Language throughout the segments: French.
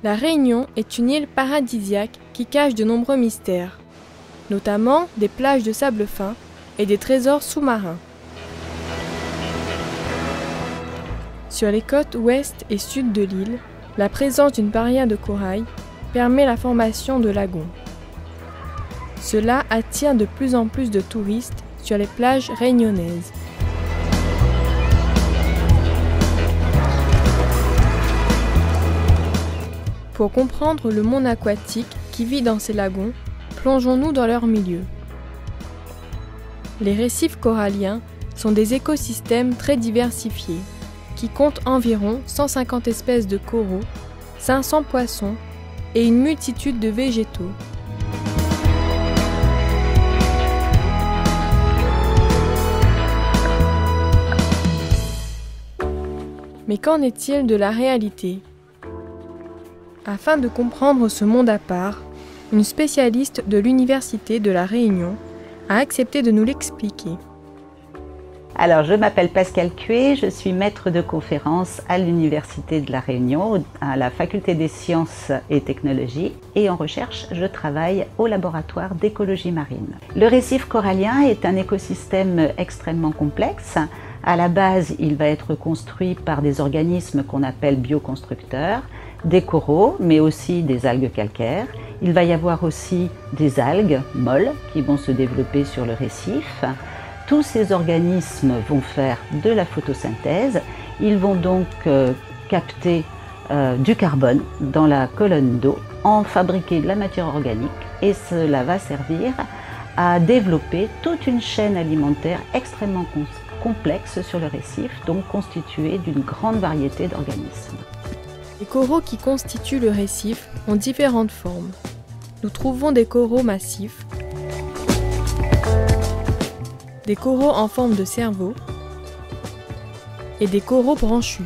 La Réunion est une île paradisiaque qui cache de nombreux mystères, notamment des plages de sable fin et des trésors sous-marins. Sur les côtes ouest et sud de l'île, la présence d'une barrière de corail permet la formation de lagons. Cela attire de plus en plus de touristes sur les plages réunionnaises. Pour comprendre le monde aquatique qui vit dans ces lagons, plongeons-nous dans leur milieu. Les récifs coralliens sont des écosystèmes très diversifiés, qui comptent environ 150 espèces de coraux, 500 poissons et une multitude de végétaux. Mais qu'en est-il de la réalité ? Afin de comprendre ce monde à part, une spécialiste de l'Université de La Réunion a accepté de nous l'expliquer. Alors, je m'appelle Pascale Cué, je suis maître de conférence à l'Université de La Réunion, à la Faculté des Sciences et Technologies, et en recherche, je travaille au laboratoire d'écologie marine. Le récif corallien est un écosystème extrêmement complexe. À la base, il va être construit par des organismes qu'on appelle bioconstructeurs, des coraux, mais aussi des algues calcaires. Il va y avoir aussi des algues molles qui vont se développer sur le récif. Tous ces organismes vont faire de la photosynthèse. Ils vont donc capter du carbone dans la colonne d'eau, en fabriquer de la matière organique, et cela va servir à développer toute une chaîne alimentaire extrêmement complexe sur le récif, donc constituée d'une grande variété d'organismes. Les coraux qui constituent le récif ont différentes formes. Nous trouvons des coraux massifs, des coraux en forme de cerveau et des coraux branchus.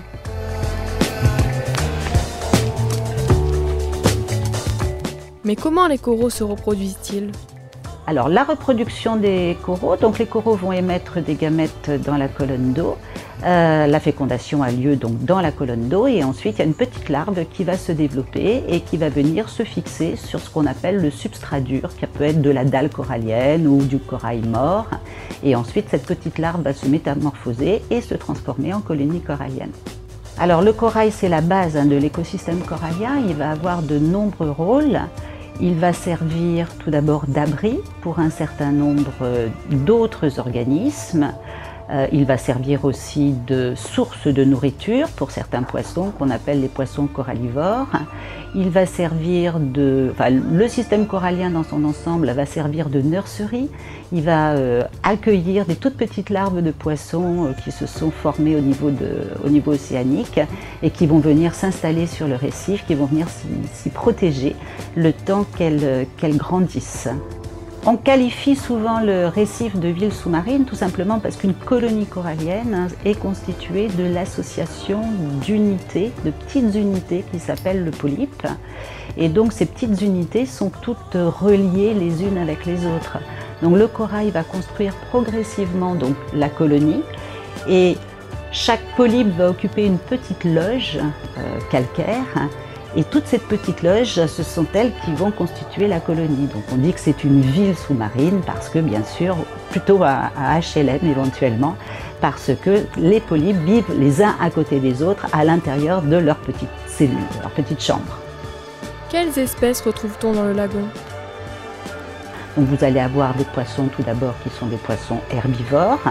Mais comment les coraux se reproduisent-ils ? Alors, la reproduction des coraux, donc les coraux vont émettre des gamètes dans la colonne d'eau. La fécondation a lieu donc dans la colonne d'eau et ensuite il y a une petite larve qui va se développer et qui va venir se fixer sur ce qu'on appelle le substrat dur, qui peut être de la dalle corallienne ou du corail mort. Et ensuite cette petite larve va se métamorphoser et se transformer en colonie corallienne. Alors le corail, c'est la base de l'écosystème corallien, il va avoir de nombreux rôles. Il va servir tout d'abord d'abri pour un certain nombre d'autres organismes. Il va servir aussi de source de nourriture pour certains poissons qu'on appelle les poissons corallivores. Il va servir le système corallien dans son ensemble va servir de nurserie. Il va accueillir des toutes petites larves de poissons qui se sont formées au niveau océanique et qui vont venir s'installer sur le récif, qui vont venir s'y protéger le temps qu'elles grandissent. On qualifie souvent le récif de ville sous-marine tout simplement parce qu'une colonie corallienne est constituée de l'association d'unités, de petites unités qui s'appellent le polype. Et donc ces petites unités sont toutes reliées les unes avec les autres. Donc le corail va construire progressivement donc, la colonie et chaque polype va occuper une petite loge calcaire. Et toutes ces petites loges, ce sont elles qui vont constituer la colonie. Donc on dit que c'est une ville sous-marine parce que bien sûr, plutôt à HLM éventuellement, parce que les polypes vivent les uns à côté des autres à l'intérieur de leurs petites cellules, leurs petites chambres. Quelles espèces retrouve-t-on dans le lagon ? Donc vous allez avoir des poissons tout d'abord qui sont des poissons herbivores,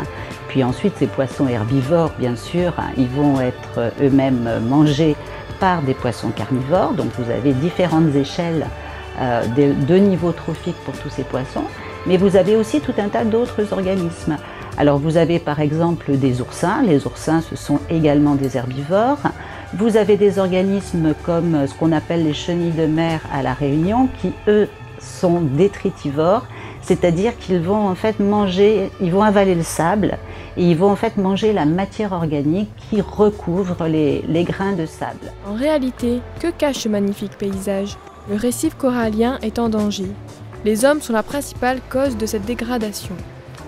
puis ensuite ces poissons herbivores, bien sûr, ils vont être eux-mêmes mangés par des poissons carnivores, donc vous avez différentes échelles de niveau trophique pour tous ces poissons, mais vous avez aussi tout un tas d'autres organismes. Alors vous avez par exemple des oursins, les oursins ce sont également des herbivores, vous avez des organismes comme ce qu'on appelle les chenilles de mer à La Réunion qui eux sont détritivores, c'est-à-dire qu'ils vont en fait manger, ils vont avaler le sable et ils vont en fait manger la matière organique qui recouvre les grains de sable. En réalité, que cache ce magnifique paysage ? Le récif corallien est en danger. Les hommes sont la principale cause de cette dégradation.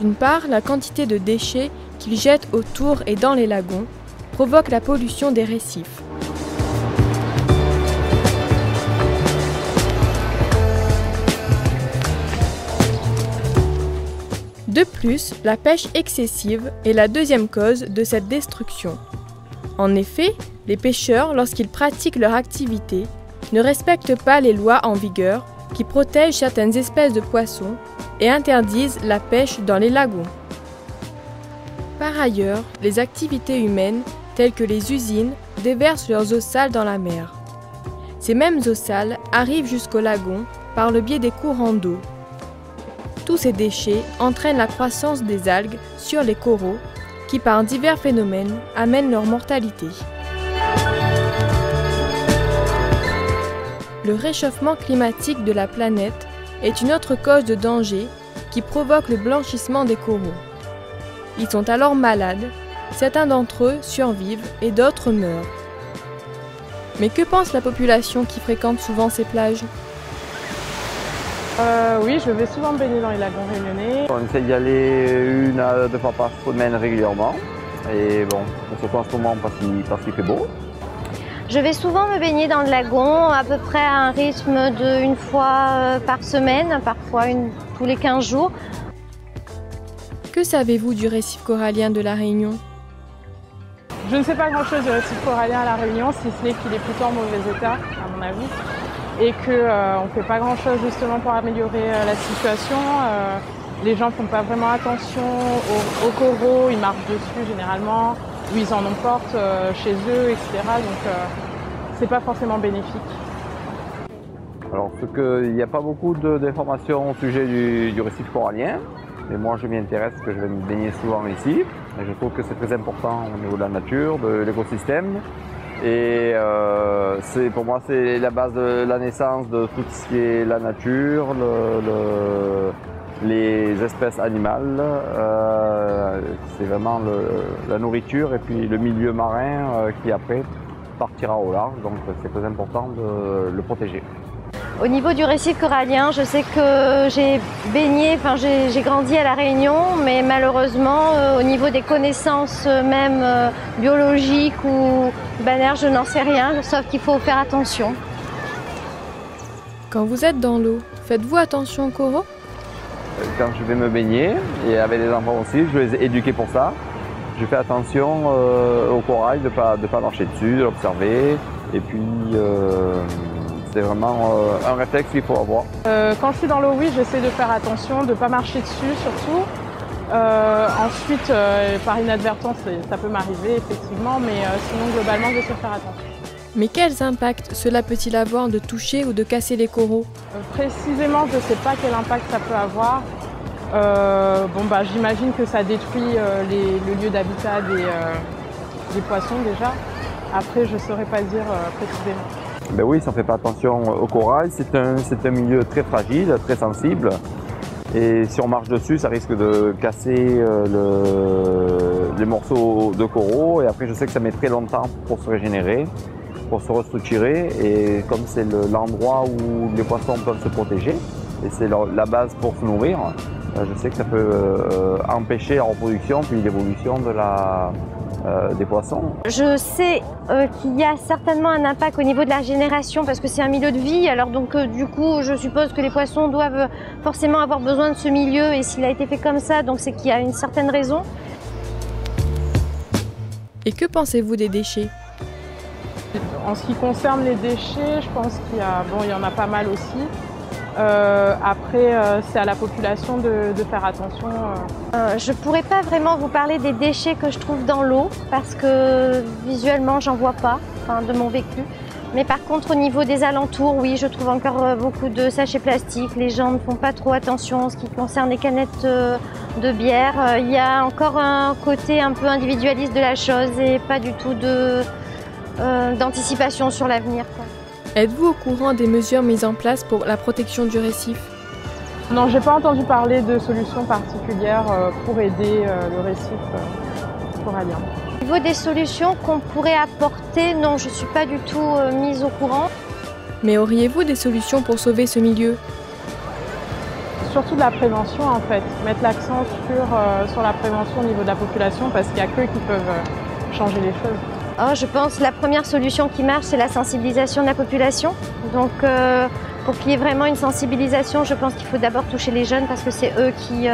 D'une part, la quantité de déchets qu'ils jettent autour et dans les lagons provoque la pollution des récifs. De plus, la pêche excessive est la deuxième cause de cette destruction. En effet, les pêcheurs, lorsqu'ils pratiquent leur activité, ne respectent pas les lois en vigueur qui protègent certaines espèces de poissons et interdisent la pêche dans les lagons. Par ailleurs, les activités humaines, telles que les usines, déversent leurs eaux sales dans la mer. Ces mêmes eaux sales arrivent jusqu'au lagon par le biais des courants d'eau. Tous ces déchets entraînent la croissance des algues sur les coraux qui, par divers phénomènes, amènent leur mortalité. Le réchauffement climatique de la planète est une autre cause de danger qui provoque le blanchissement des coraux. Ils sont alors malades, certains d'entre eux survivent et d'autres meurent. Mais que pense la population qui fréquente souvent ces plages ? Oui, je vais souvent me baigner dans les lagons réunionnais. On essaie d'y aller 1 à 2 fois par semaine régulièrement. Et bon, surtout en ce moment parce qu'il fait beau. Je vais souvent me baigner dans le lagon, à peu près à un rythme d'1 fois par semaine, parfois tous les 15 jours. Que savez-vous du récif corallien de La Réunion ? Je ne sais pas grand-chose du récif corallien à La Réunion, si ce n'est qu'il est plutôt en mauvais état, à mon avis, et qu'on ne fait pas grand-chose justement pour améliorer la situation. Les gens ne font pas vraiment attention aux coraux, ils marchent dessus généralement, ou ils en emportent chez eux, etc. Donc c'est pas forcément bénéfique. Alors, il n'y a pas beaucoup d'informations au sujet du récif corallien, mais moi je m'y intéresse parce que je vais me baigner souvent ici. Et je trouve que c'est très important au niveau de la nature, de l'écosystème. Et pour moi c'est la base de la naissance de tout ce qui est la nature, les espèces animales. C'est vraiment la nourriture et puis le milieu marin qui après partira au large. Donc c'est très important de le protéger. Au niveau du récif corallien, je sais que j'ai baigné, j'ai grandi à La Réunion, mais malheureusement, au niveau des connaissances même biologiques ou bannières, je n'en sais rien, sauf qu'il faut faire attention. Quand vous êtes dans l'eau, faites-vous attention aux coraux ? Quand je vais me baigner, et avec les enfants aussi, je les ai éduqués pour ça. Je fais attention au corail, de pas marcher dessus, de l'observer, et puis c'est vraiment un réflexe qu'il faut avoir. Quand je suis dans l'eau, oui, j'essaie de faire attention, de ne pas marcher dessus surtout. Ensuite, par inadvertance, ça peut m'arriver effectivement, mais sinon globalement, j'essaie de faire attention. Mais quels impacts cela peut-il avoir de toucher ou de casser les coraux ? Précisément, je ne sais pas quel impact ça peut avoir. J'imagine que ça détruit le lieu d'habitat des poissons déjà. Après, je ne saurais pas dire précisément. Ben oui, si on ne fait pas attention au corail, c'est un milieu très fragile, très sensible. Et si on marche dessus, ça risque de casser les morceaux de coraux. Et après, je sais que ça met très longtemps pour se régénérer, pour se restructurer. Et comme c'est l'endroit où les poissons peuvent se protéger, et c'est la base pour se nourrir, je sais que ça peut empêcher la reproduction puis l'évolution des poissons. Je sais qu'il y a certainement un impact au niveau de la génération parce que c'est un milieu de vie, alors donc du coup je suppose que les poissons doivent forcément avoir besoin de ce milieu et s'il a été fait comme ça, donc c'est qu'il y a une certaine raison. Et que pensez-vous des déchets ? En ce qui concerne les déchets, je pense qu'il y en a pas mal aussi. Après, c'est à la population de faire attention. Je ne pourrais pas vraiment vous parler des déchets que je trouve dans l'eau parce que visuellement, j'en vois pas, de mon vécu. Mais par contre, au niveau des alentours, oui, je trouve encore beaucoup de sachets plastiques. Les gens ne font pas trop attention en ce qui concerne les canettes de bière. Il y a encore un côté un peu individualiste de la chose et pas du tout d'anticipation sur l'avenir. Êtes-vous au courant des mesures mises en place pour la protection du récif ? Non, j'ai pas entendu parler de solutions particulières pour aider le récif corallien. Au niveau des solutions qu'on pourrait apporter, non, je ne suis pas du tout mise au courant. Mais auriez-vous des solutions pour sauver ce milieu ? Surtout de la prévention en fait, mettre l'accent sur la prévention au niveau de la population parce qu'il n'y a qu'eux qui peuvent changer les choses. Je pense que la première solution qui marche, c'est la sensibilisation de la population. Donc, pour qu'il y ait vraiment une sensibilisation, je pense qu'il faut d'abord toucher les jeunes parce que c'est eux qui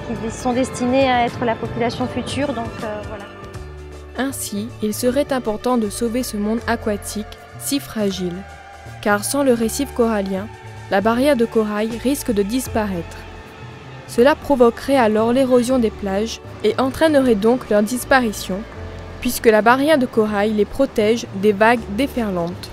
qui sont destinés à être la population future. Donc voilà. Ainsi, il serait important de sauver ce monde aquatique si fragile, car sans le récif corallien, la barrière de corail risque de disparaître. Cela provoquerait alors l'érosion des plages et entraînerait donc leur disparition, puisque la barrière de corail les protège des vagues déferlantes.